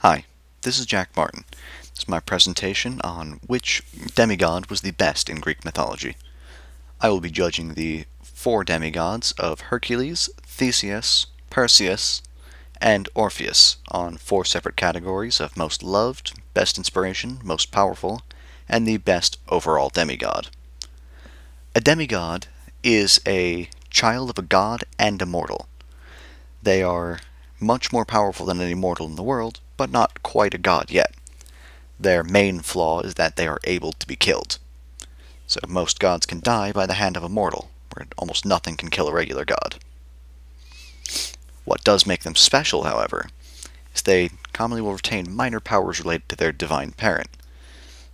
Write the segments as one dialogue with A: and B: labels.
A: Hi, this is Jack Martin. This is my presentation on which demigod was the best in Greek mythology. I will be judging the 4 demigods of Hercules, Theseus, Perseus, and Orpheus on 4 separate categories of most loved, best inspiration, most powerful, and the best overall demigod. A demigod is a child of a god and a mortal. They are much more powerful than any mortal in the world, but not quite a god yet. Their main flaw is that they are able to be killed. So most gods can die by the hand of a mortal, where almost nothing can kill a regular god. What does make them special, however, is they commonly will retain minor powers related to their divine parent,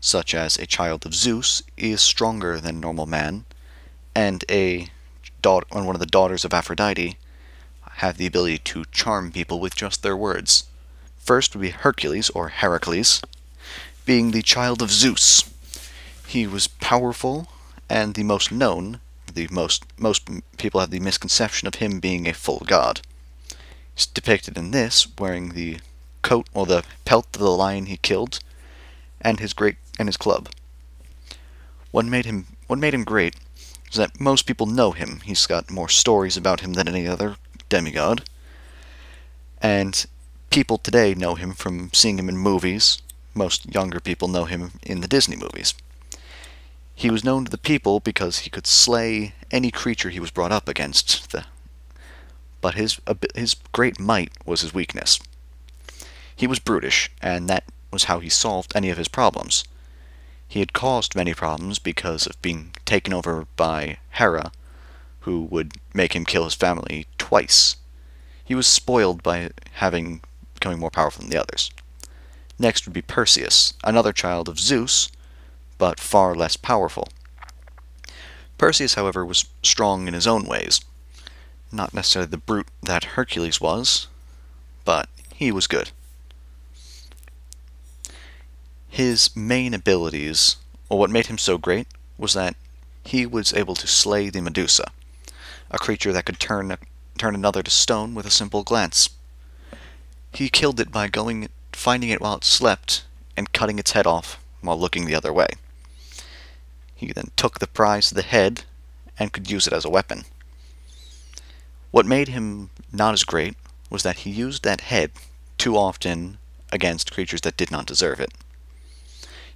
A: such as a child of Zeus is stronger than normal man, and one of the daughters of Aphrodite have the ability to charm people with just their words. First would be Hercules, or Heracles, being the child of Zeus. He was powerful and the most known. Most people have the misconception of him being a full god. He's depicted in this wearing the coat or the pelt of the lion he killed, and his club. What made him great is that most people know him. He's got more stories about him than any other demigod, and people today know him from seeing him in movies. Most younger people know him in the Disney movies. He was known to the people because he could slay any creature he was brought up against, but his great might was his weakness. He was brutish, and that was how he solved any of his problems. He had caused many problems because of being taken over by Hera, who would make him kill his family twice. He was spoiled by becoming more powerful than the others. Next would be Perseus, another child of Zeus, but far less powerful. Perseus, however, was strong in his own ways. Not necessarily the brute that Hercules was, but he was good. His main abilities, or what made him so great, was that he was able to slay the Medusa, a creature that could turn another to stone with a simple glance. He killed it by finding it while it slept, and cutting its head off while looking the other way. He then took the prize to the head, and could use it as a weapon. What made him not as great was that he used that head too often against creatures that did not deserve it.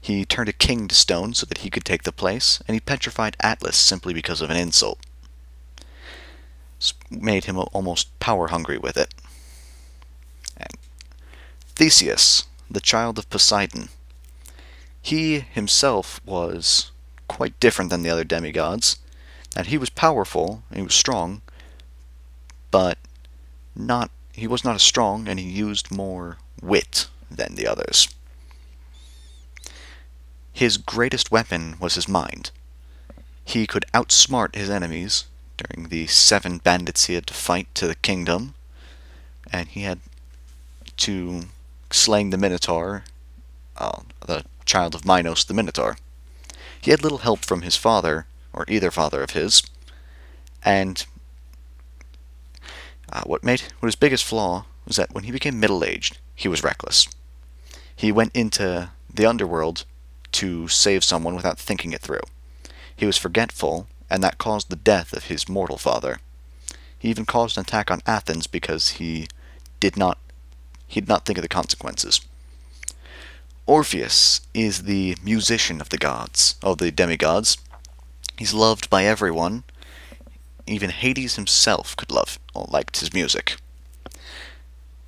A: He turned a king to stone so that he could take the place, and he petrified Atlas simply because of an insult. This made him almost power-hungry with it. And Theseus, the child of Poseidon. He himself was quite different than the other demigods, and he was powerful, and he was strong, but he was not as strong, and he used more wit than the others. His greatest weapon was his mind. He could outsmart his enemies during the 7 bandits he had to fight to the kingdom, and he had to slaying the Minotaur, the child of Minos the Minotaur. He had little help from his father, or either father of his, and what his biggest flaw was that when he became middle-aged, he was reckless. He went into the underworld to save someone without thinking it through. He was forgetful, and that caused the death of his mortal father. He even caused an attack on Athens because he did not think of the consequences. Orpheus is the musician of the demigods. He's loved by everyone. Even Hades himself liked his music.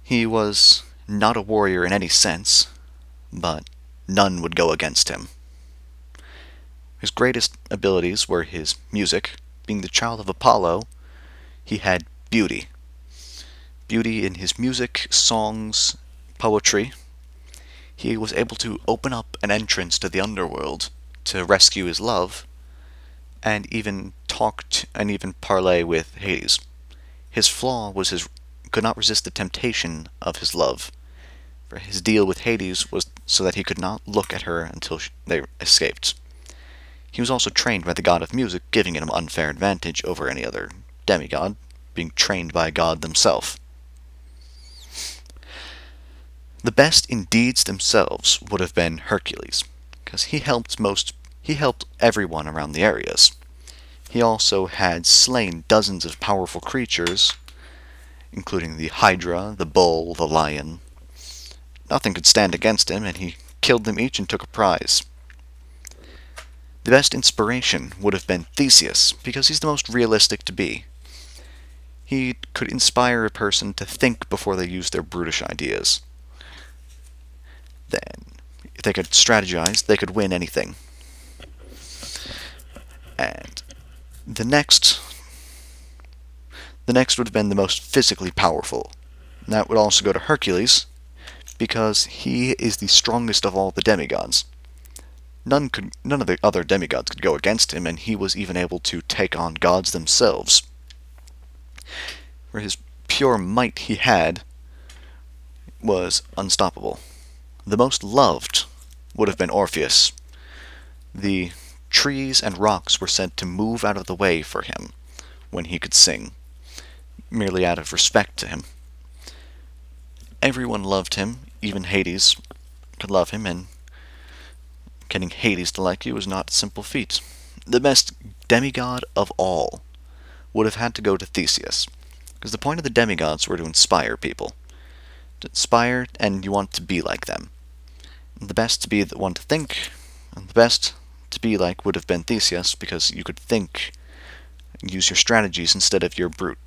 A: He was not a warrior in any sense, but none would go against him. His greatest abilities were his music. Being the child of Apollo, he had beauty. Beauty in his music, songs, poetry. He was able to open up an entrance to the underworld to rescue his love, and even parlay with Hades. His flaw was he could not resist the temptation of his love. For his deal with Hades was so that he could not look at her until they escaped. He was also trained by the god of music, giving him an unfair advantage over any other demigod, being trained by a god themselves. The best in deeds themselves would have been Hercules, because he helped everyone around the areas. He also had slain dozens of powerful creatures, including the Hydra, the bull, the lion. Nothing could stand against him, and he killed them each and took a prize. The best inspiration would have been Theseus, because he's the most realistic to be. He could inspire a person to think before they use their brutish ideas. Then, if they could strategize, they could win anything. And the next would have been the most physically powerful. And that would also go to Hercules, because he is the strongest of all the demigods. None of the other demigods could go against him, and he was even able to take on gods themselves. For his pure might he had was unstoppable. The most loved would have been Orpheus. The trees and rocks were said to move out of the way for him when he could sing, merely out of respect to him. Everyone loved him, even Hades could love him, and getting Hades to like you was not a simple feat. The best demigod of all would have had to go to Theseus, because the point of the demigods were to inspire people. To inspire, and you want to be like them. And the best to be the one to think, and the best to be like would have been Theseus, because you could think and use your strategies instead of your brute